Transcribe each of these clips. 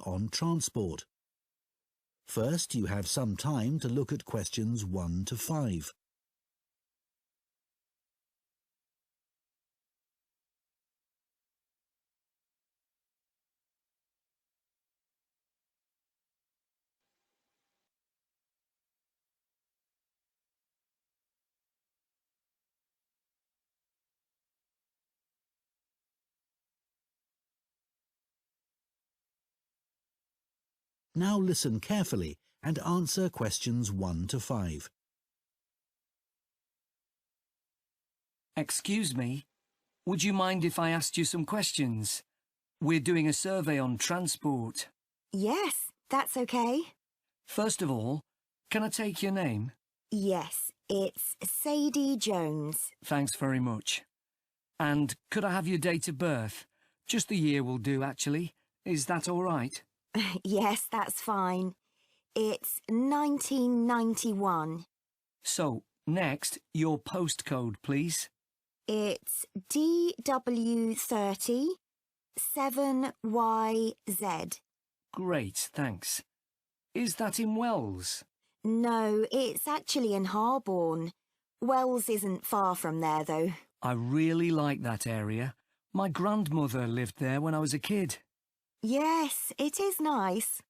on transport. First, you have some time to look at questions 1 to 5. Now listen carefully and answer questions 1 to 5. Excuse me, would you mind if I asked you some questions? We're doing a survey on transport. Yes, that's okay. First of all, can I take your name? Yes, it's Sadie Jones. Thanks very much. And could I have your date of birth? Just the year will do, actually. Is that all right? Yes, that's fine. It's 1991. So, next, your postcode, please. It's DW30 7YZ. Great, thanks. Is that in Wells? No, it's actually in Harborne. Wells isn't far from there, though. I really like that area. My grandmother lived there when I was a kid. Yes, it is nice.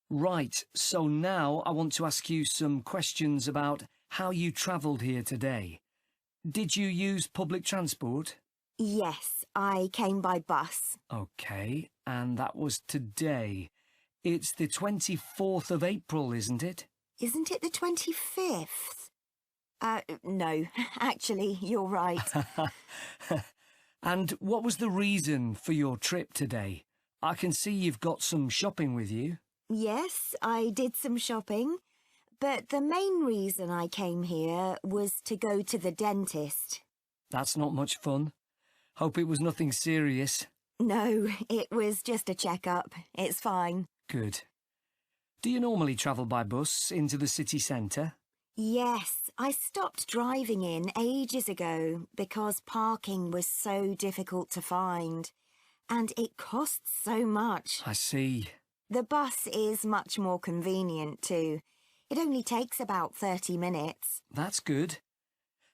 Right, so now I want to ask you some questions about how you travelled here today. Did you use public transport? Yes, I came by bus. OK, and that was today. It's the 24th of April, isn't it? Isn't it the 25th? No, actually, you're right. And what was the reason for your trip today? I can see you've got some shopping with you. Yes, I did some shopping, but the main reason I came here was to go to the dentist. That's not much fun. Hope it was nothing serious. No, it was just a checkup. It's fine. Good. Do you normally travel by bus into the city centre? Yes, I stopped driving in ages ago because parking was so difficult to find. And it costs so much. I see. The bus is much more convenient too. It only takes about 30 minutes. That's good.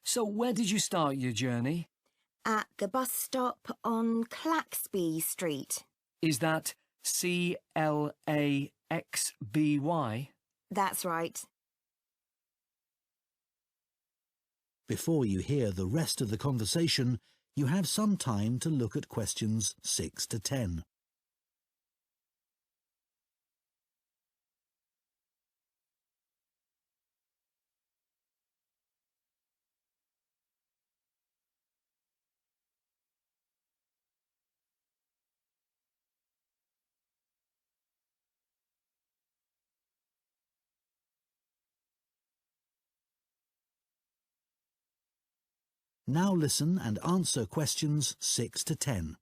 So where did you start your journey? At the bus stop on Claxby Street. Is that CLAXBY? That's right. Before you hear the rest of the conversation, you have some time to look at questions 6 to 10. Now listen and answer questions 6 to 10.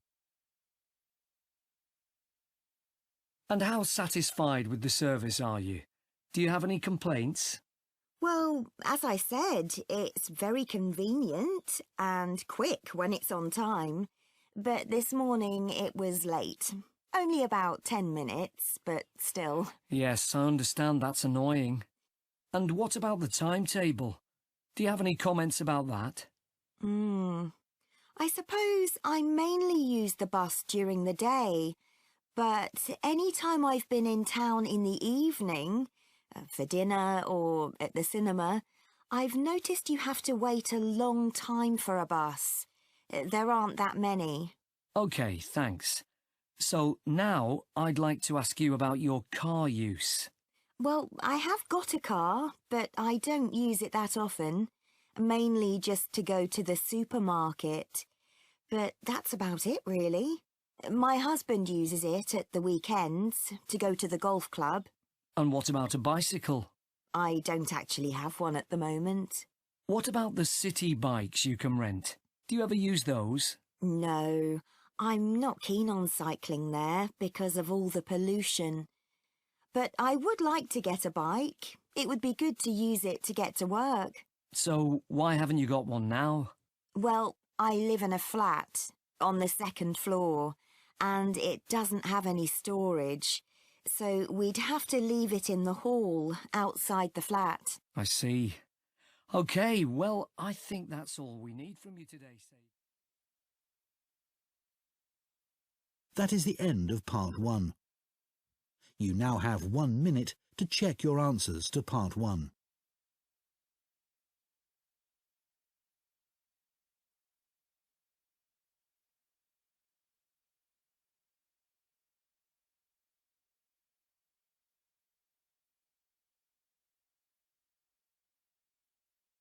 And how satisfied with the service are you? Do you have any complaints? Well, as I said, it's very convenient and quick when it's on time. But this morning it was late. Only about 10 minutes, but still. Yes, I understand that's annoying. And what about the timetable? Do you have any comments about that? I suppose I mainly use the bus during the day, but any time I've been in town in the evening, for dinner or at the cinema, I've noticed you have to wait a long time for a bus. There aren't that many. OK, thanks. So now I'd like to ask you about your car use. Well, I have got a car, but I don't use it that often. Mainly just to go to the supermarket. But that's about it, really. My husband uses it at the weekends to go to the golf club. And what about a bicycle? I don't actually have one at the moment. What about the city bikes you can rent? Do you ever use those? No, I'm not keen on cycling there because of all the pollution. But I would like to get a bike. It would be good to use it to get to work. So why haven't you got one now? Well, I live in a flat on the second floor, and it doesn't have any storage. so we'd have to leave it in the hall outside the flat. I see. OK, well, I think that's all we need from you today, Sadie. That is the end of Part 1. You now have 1 minute to check your answers to Part 1.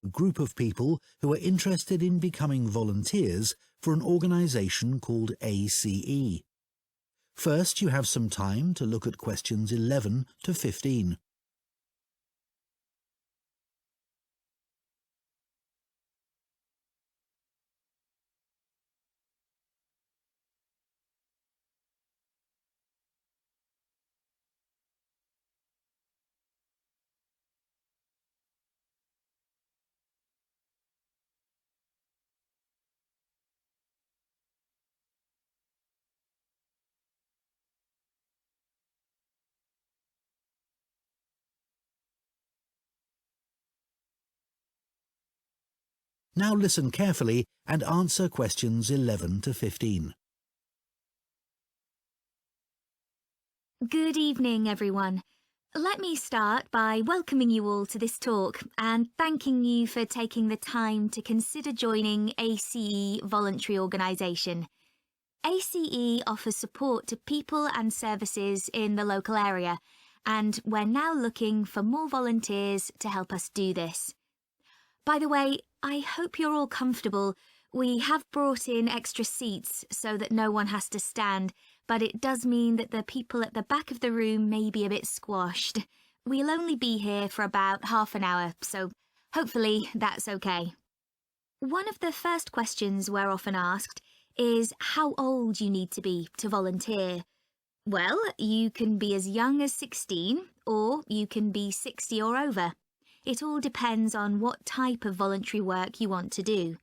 A group of people who are interested in becoming volunteers for an organisation called ACE. First, you have some time to look at questions 11 to 15. Now listen carefully and answer questions 11 to 15. Good evening, everyone. Let me start by welcoming you all to this talk and thanking you for taking the time to consider joining ACE Voluntary Organisation. ACE offers support to people and services in the local area, and we're now looking for more volunteers to help us do this. By the way, I hope you're all comfortable. We have brought in extra seats so that no one has to stand, but it does mean that the people at the back of the room may be a bit squashed. We'll only be here for about half an hour, so hopefully that's okay. One of the first questions we're often asked is how old you need to be to volunteer. Well, you can be as young as 16, or you can be 60 or over. It all depends on what type of voluntary work you want to do.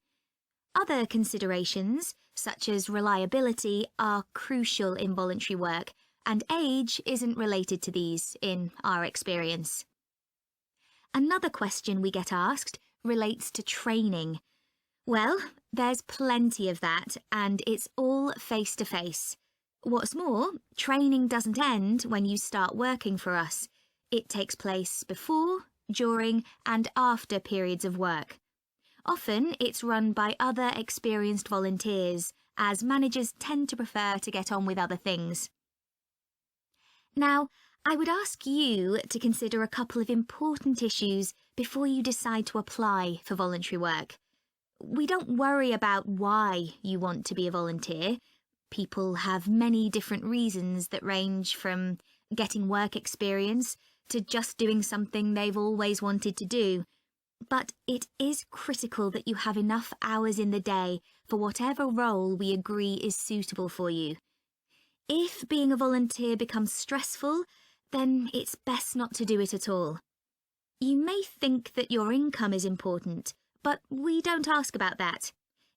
Other considerations, such as reliability, are crucial in voluntary work, and age isn't related to these, in our experience. Another question we get asked relates to training. Well, there's plenty of that, and it's all face-to-face. What's more, training doesn't end when you start working for us. It takes place before, during and after periods of work. Often it's run by other experienced volunteers, as managers tend to prefer to get on with other things. Now, I would ask you to consider a couple of important issues before you decide to apply for voluntary work. We don't worry about why you want to be a volunteer. People have many different reasons that range from getting work experience to just doing something they've always wanted to do. But it is critical that you have enough hours in the day for whatever role we agree is suitable for you. If being a volunteer becomes stressful, then it's best not to do it at all. You may think that your income is important, but we don't ask about that.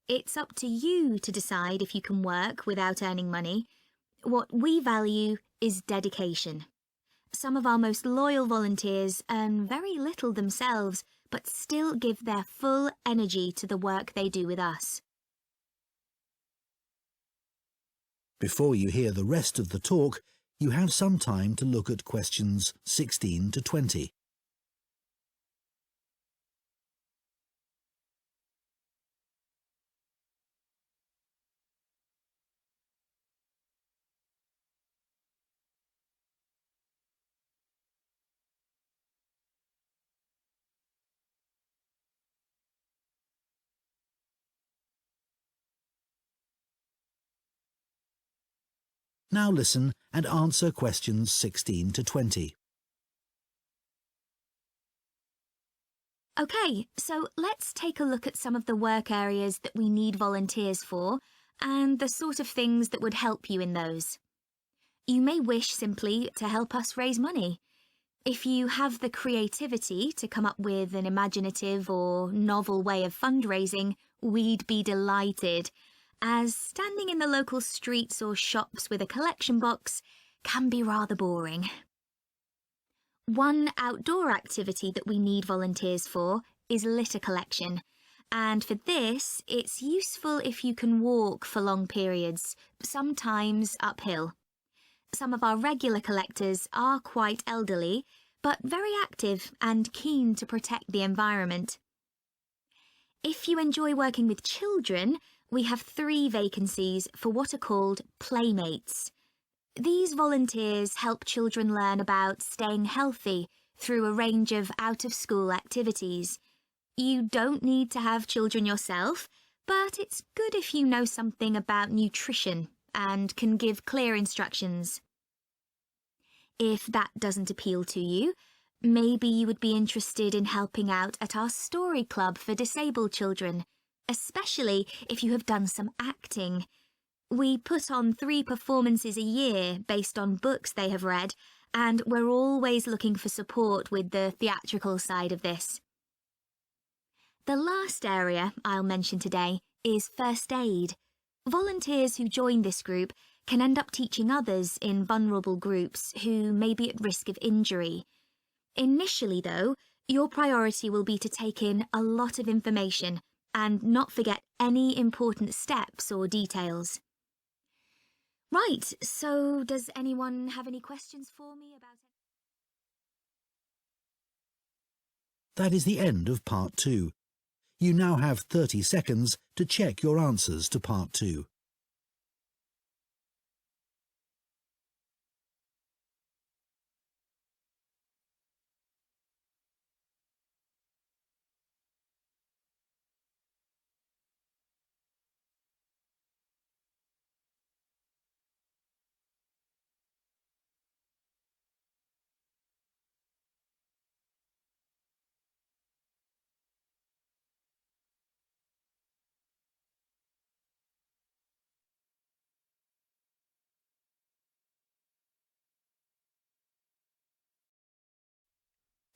It's up to you to decide if you can work without earning money. What we value is dedication. Some of our most loyal volunteers earn very little themselves, but still give their full energy to the work they do with us. Before you hear the rest of the talk, you have some time to look at questions 16 to 20. Now listen and answer questions 16 to 20. OK, so let's take a look at some of the work areas that we need volunteers for and the sort of things that would help you in those. You may wish simply to help us raise money. If you have the creativity to come up with an imaginative or novel way of fundraising, we'd be delighted, as standing in the local streets or shops with a collection box can be rather boring. One outdoor activity that we need volunteers for is litter collection, and for this, it's useful if you can walk for long periods, sometimes uphill. Some of our regular collectors are quite elderly, but very active and keen to protect the environment. If you enjoy working with children, we have 3 vacancies for what are called playmates. These volunteers help children learn about staying healthy through a range of out-of-school activities. You don't need to have children yourself, but it's good if you know something about nutrition and can give clear instructions. If that doesn't appeal to you, maybe you would be interested in helping out at our story club for disabled children, especially if you have done some acting. We put on 3 performances a year based on books they have read, and we're always looking for support with the theatrical side of this. The last area I'll mention today is first aid. Volunteers who join this group can end up teaching others in vulnerable groups who may be at risk of injury. Initially, though, your priority will be to take in a lot of information and not forget any important steps or details. Right, so does anyone have any questions for me about it? That is the end of Part 2. You now have 30 seconds to check your answers to Part 2.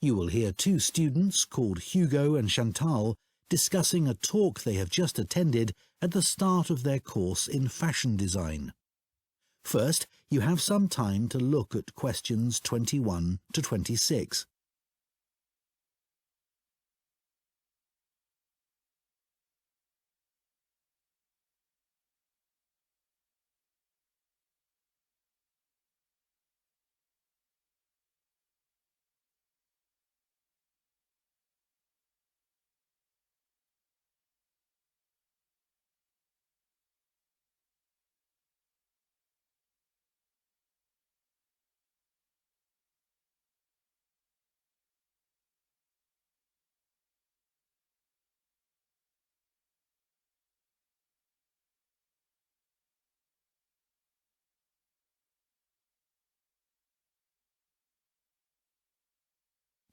You will hear 2 students called Hugo and Chantal discussing a talk they have just attended at the start of their course in fashion design. First, you have some time to look at questions 21 to 26.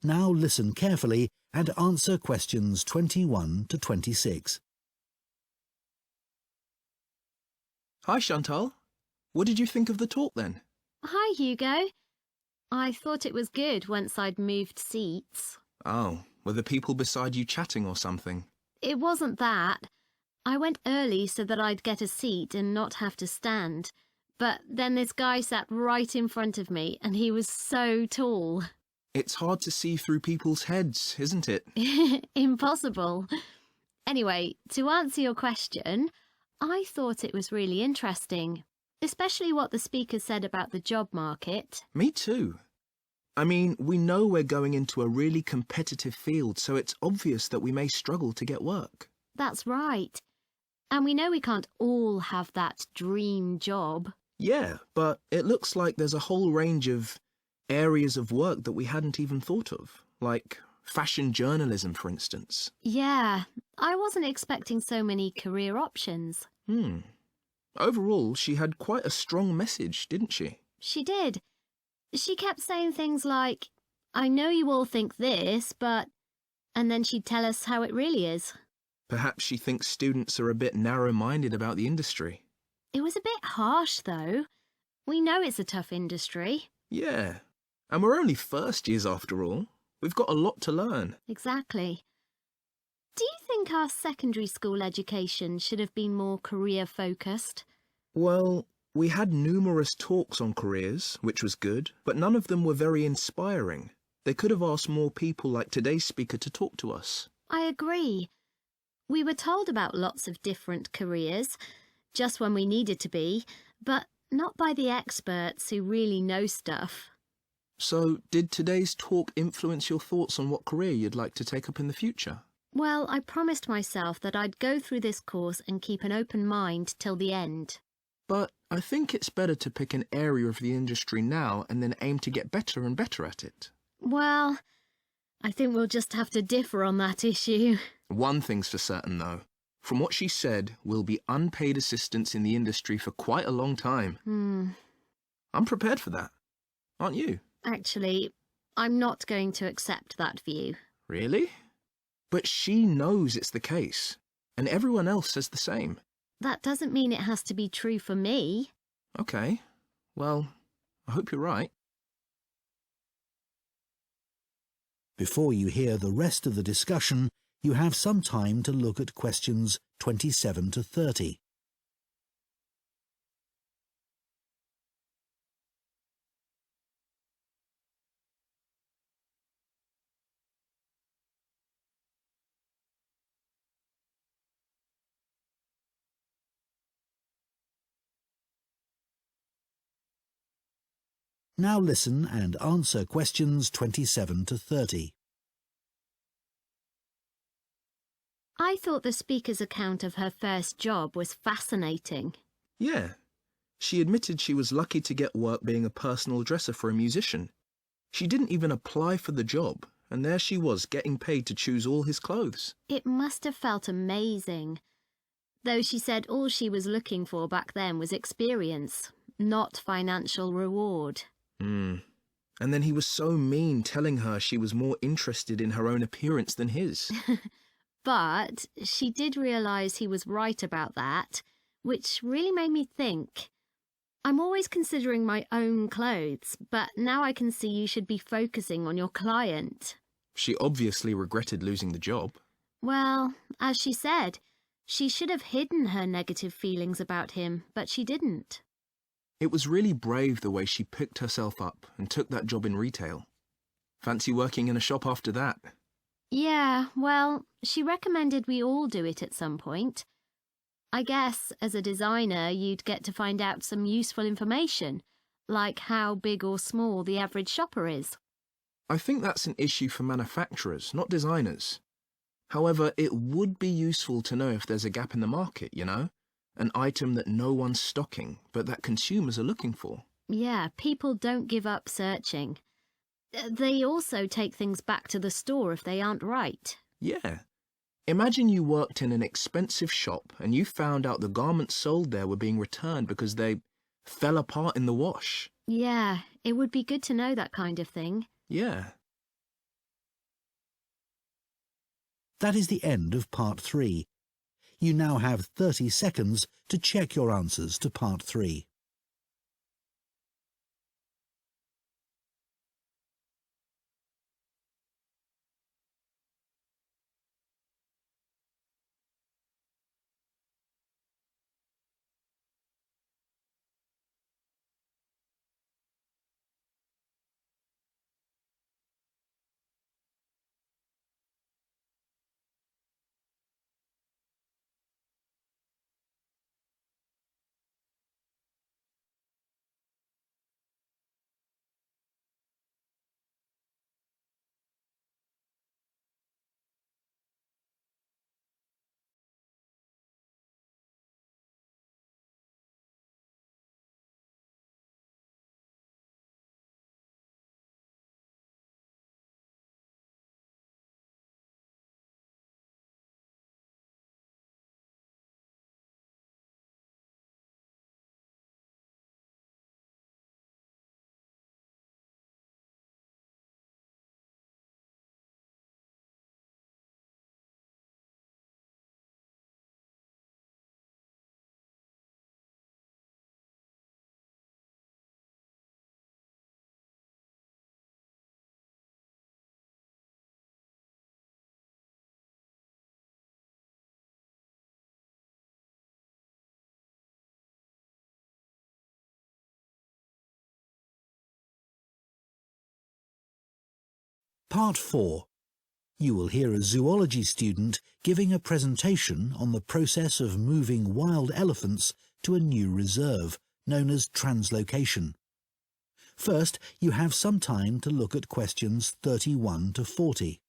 Now listen carefully and answer questions 21 to 26. Hi, Chantal. What did you think of the talk then? Hi, Hugo. I thought it was good once I'd moved seats. Oh, were the people beside you chatting or something? It wasn't that. I went early so that I'd get a seat and not have to stand. But then this guy sat right in front of me and he was so tall. It's hard to see through people's heads, isn't it? Impossible. Anyway, to answer your question, I thought it was really interesting, especially what the speaker said about the job market. Me too. I mean, we know we're going into a really competitive field, so it's obvious that we may struggle to get work. That's right. And we know we can't all have that dream job. Yeah, but it looks like there's a whole range of areas of work that we hadn't even thought of, like fashion journalism, for instance. Yeah, I wasn't expecting so many career options. Overall, she had quite a strong message, didn't she? She did. She kept saying things like, I know you all think this, but... And then she'd tell us how it really is. Perhaps she thinks students are a bit narrow-minded about the industry. It was a bit harsh, though. We know it's a tough industry. Yeah, and we're only first years after all. We've got a lot to learn. Exactly. Do you think our secondary school education should have been more career-focused? Well, We had numerous talks on careers, which was good, but none of them were very inspiring. They could have asked more people like today's speaker to talk to us. I agree. We were told about lots of different careers, just when we needed to be, but not by the experts who really know stuff. So, did today's talk influence your thoughts on what career you'd like to take up in the future? Well, I promised myself that I'd go through this course and keep an open mind till the end. But I think it's better to pick an area of the industry now and then aim to get better and better at it. Well, I think we'll just have to differ on that issue. One thing's for certain, though. From what she said, we'll be unpaid assistants in the industry for quite a long time. I'm prepared for that. Aren't you? Actually, I'm not going to accept that view. Really? But she knows it's the case, and everyone else says the same. That doesn't mean it has to be true for me. Okay. Well, I hope you're right. Before you hear the rest of the discussion, you have some time to look at questions 27 to 30. Now listen and answer questions 27 to 30. I thought the speaker's account of her first job was fascinating. Yeah. She admitted she was lucky to get work being a personal dresser for a musician. She didn't even apply for the job, and there she was getting paid to choose all his clothes. It must have felt amazing. Though she said all she was looking for back then was experience, not financial reward. And then he was so mean, telling her she was more interested in her own appearance than his. But she did realise he was right about that, which really made me think. I'm always considering my own clothes, but now I can see you should be focusing on your client. She obviously regretted losing the job. Well, as she said, she should have hidden her negative feelings about him, but she didn't. It was really brave the way she picked herself up and took that job in retail. Fancy working in a shop after that? Yeah, well, she recommended we all do it at some point. I guess, as a designer, you'd get to find out some useful information, like how big or small the average shopper is. I think that's an issue for manufacturers, not designers. However, it would be useful to know if there's a gap in the market, you know? An item that no one's stocking, but that consumers are looking for. Yeah, people don't give up searching. They also take things back to the store if they aren't right. Yeah. Imagine you worked in an expensive shop and you found out the garments sold there were being returned because they fell apart in the wash. Yeah, it would be good to know that kind of thing. Yeah. That is the end of part 3. You now have 30 seconds to check your answers to part 3. Part 4. You will hear a zoology student giving a presentation on the process of moving wild elephants to a new reserve, known as translocation. First, you have some time to look at questions 31 to 40.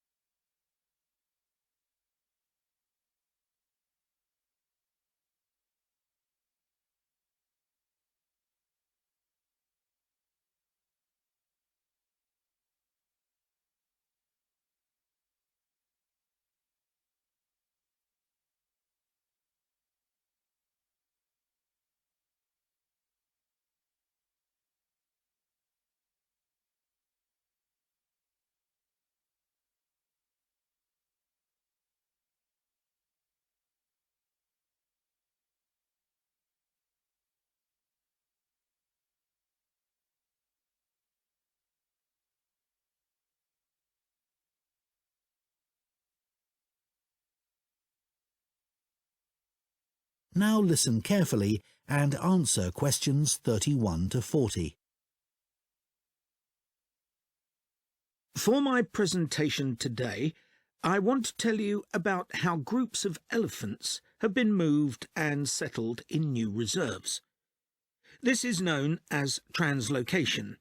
Now listen carefully and answer questions 31 to 40. For my presentation today, I want to tell you about how groups of elephants have been moved and settled in new reserves. This is known as translocation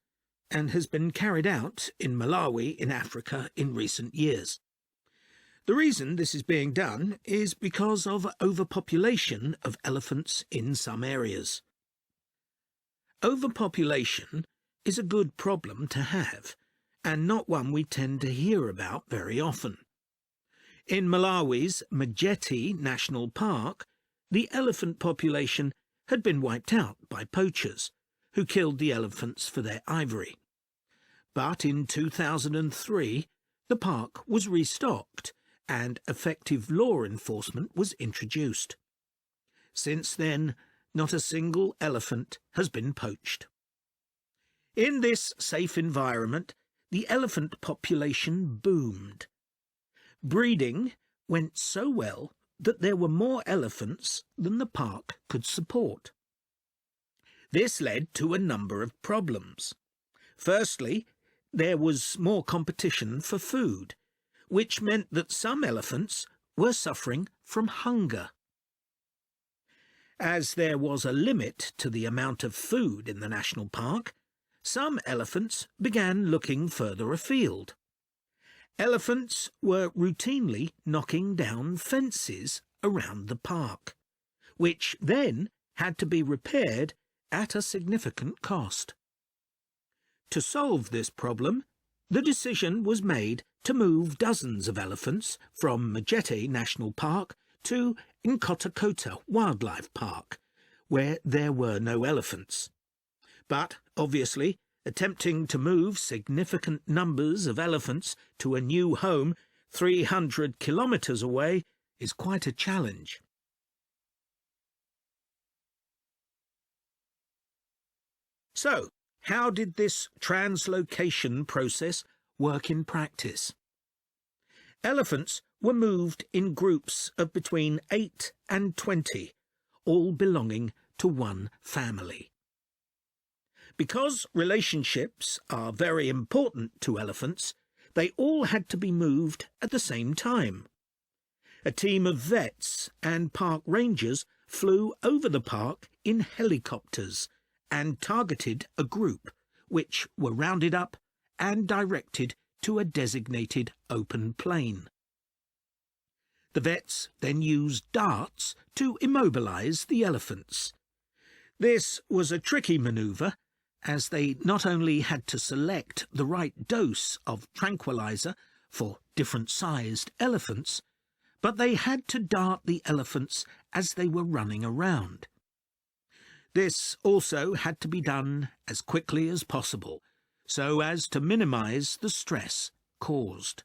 and has been carried out in Malawi in Africa in recent years. The reason this is being done is because of overpopulation of elephants in some areas. Overpopulation is a good problem to have, and not one we tend to hear about very often. In Malawi's Majeti National Park, the elephant population had been wiped out by poachers, who killed the elephants for their ivory. But in 2003, the park was restocked, and effective law enforcement was introduced. Since then, not a single elephant has been poached. In this safe environment, the elephant population boomed. Breeding went so well that there were more elephants than the park could support. This led to a number of problems. Firstly, there was more competition for food, which meant that some elephants were suffering from hunger. As there was a limit to the amount of food in the national park, some elephants began looking further afield. Elephants were routinely knocking down fences around the park, which then had to be repaired at a significant cost. To solve this problem, the decision was made to move dozens of elephants from Majeti National Park to Nkotakota Wildlife Park, where there were no elephants. But, obviously, attempting to move significant numbers of elephants to a new home 300 kilometres away is quite a challenge. So, how did this translocation process work in practice? Elephants were moved in groups of between 8 and 20, all belonging to one family. Because relationships are very important to elephants, they all had to be moved at the same time. A team of vets and park rangers flew over the park in helicopters and targeted a group, which were rounded up and directed to a designated open plain. The vets then used darts to immobilize the elephants. This was a tricky manoeuvre, as they not only had to select the right dose of tranquilizer for different-sized elephants, but they had to dart the elephants as they were running around. This also had to be done as quickly as possible, so as to minimize the stress caused.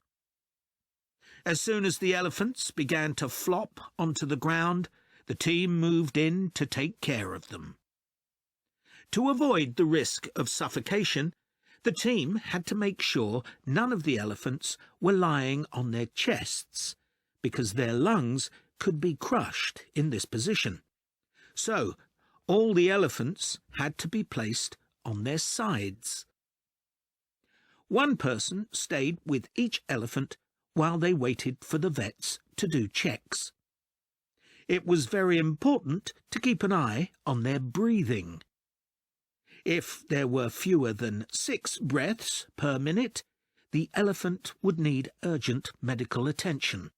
As soon as the elephants began to flop onto the ground, the team moved in to take care of them. To avoid the risk of suffocation, the team had to make sure none of the elephants were lying on their chests, because their lungs could be crushed in this position. So, all the elephants had to be placed on their sides. One person stayed with each elephant while they waited for the vets to do checks. It was very important to keep an eye on their breathing. If there were fewer than 6 breaths per minute, the elephant would need urgent medical attention.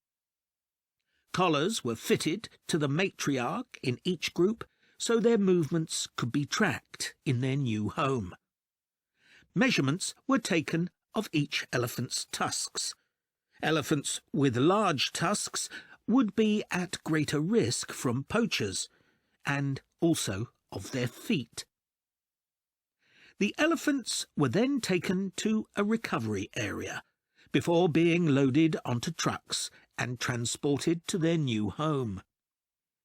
Collars were fitted to the matriarch in each group so their movements could be tracked in their new home. Measurements were taken of each elephant's tusks. Elephants with large tusks would be at greater risk from poachers, and also of their feet. The elephants were then taken to a recovery area before being loaded onto trucks and transported to their new home.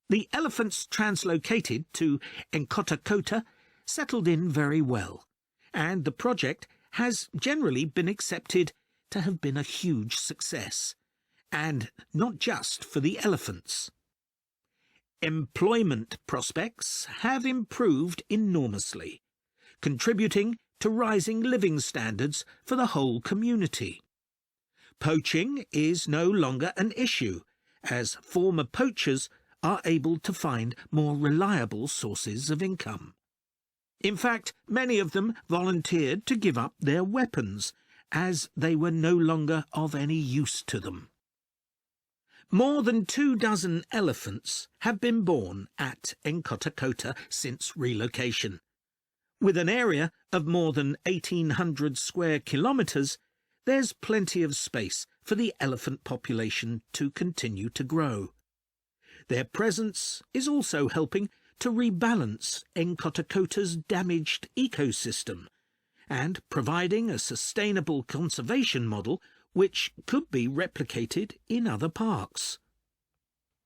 The elephants translocated to Enkotakota settled in very well, and the project has generally been accepted to have been a huge success, and not just for the elephants. Employment prospects have improved enormously, contributing to rising living standards for the whole community. Poaching is no longer an issue, as former poachers are able to find more reliable sources of income. In fact, many of them volunteered to give up their weapons, as they were no longer of any use to them. More than 24 elephants have been born at Enkotakota since relocation. With an area of more than 1,800 square kilometres, there's plenty of space for the elephant population to continue to grow. Their presence is also helping to rebalance Enkotakota's damaged ecosystem and providing a sustainable conservation model which could be replicated in other parks.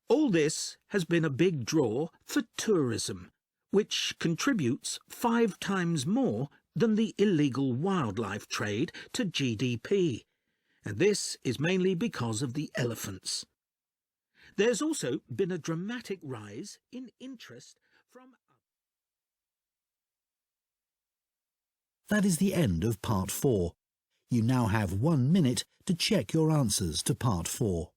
All this has been a big draw for tourism, which contributes 5 times more than the illegal wildlife trade to GDP, and this is mainly because of the elephants. There's also been a dramatic rise in interest from... That is the end of Part 4. You now have 1 minute to check your answers to Part 4.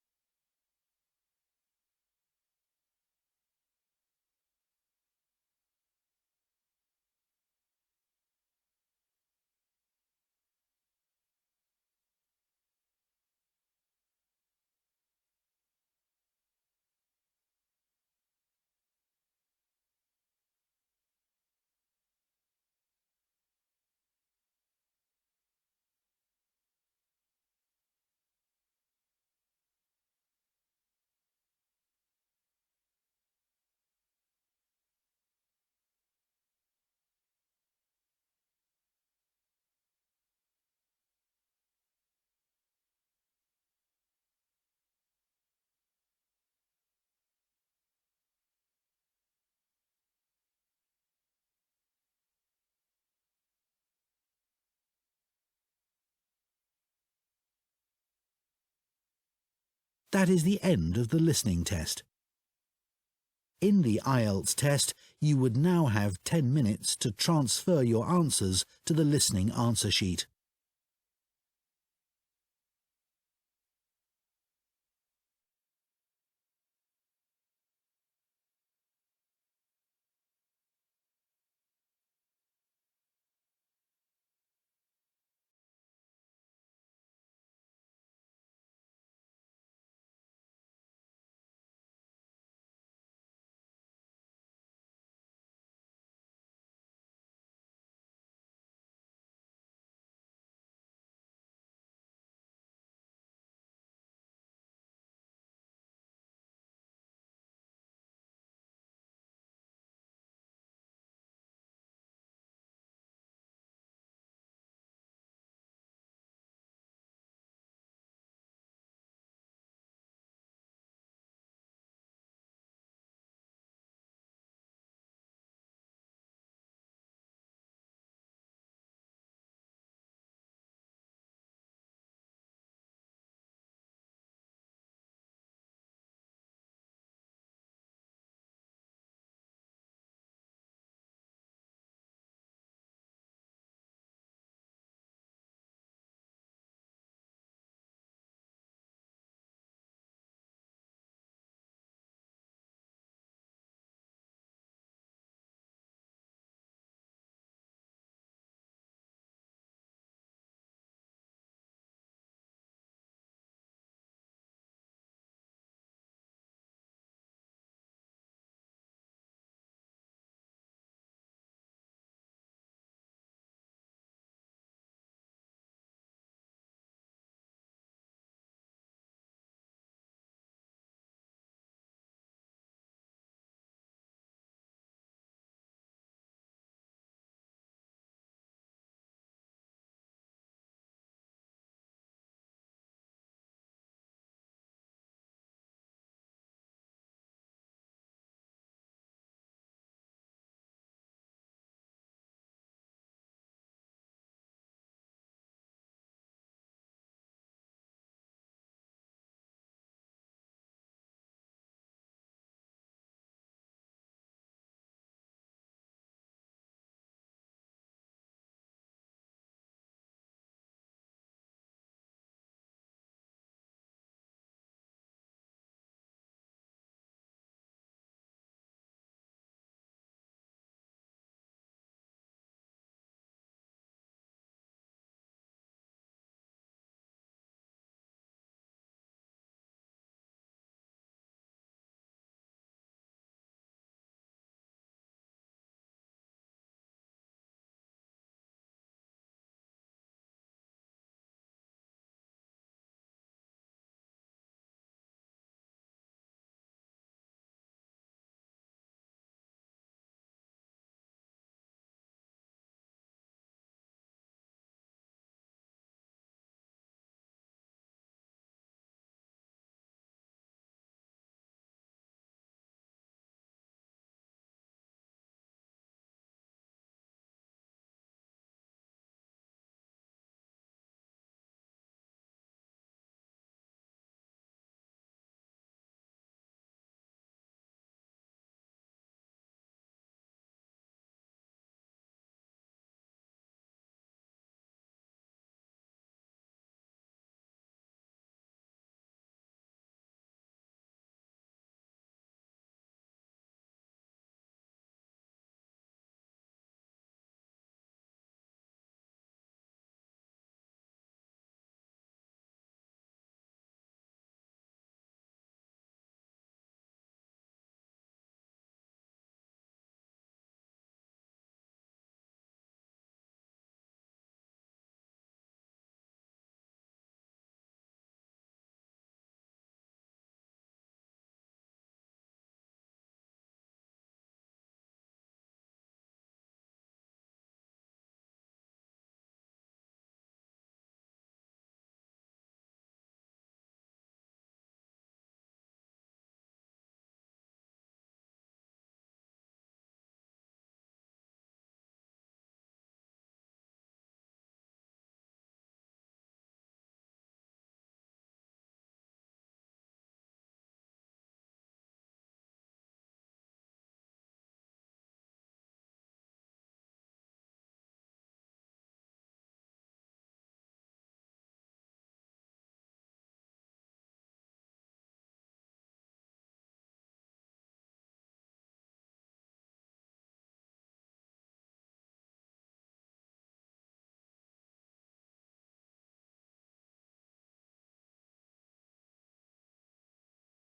That is the end of the listening test. In the IELTS test, you would now have 10 minutes to transfer your answers to the listening answer sheet.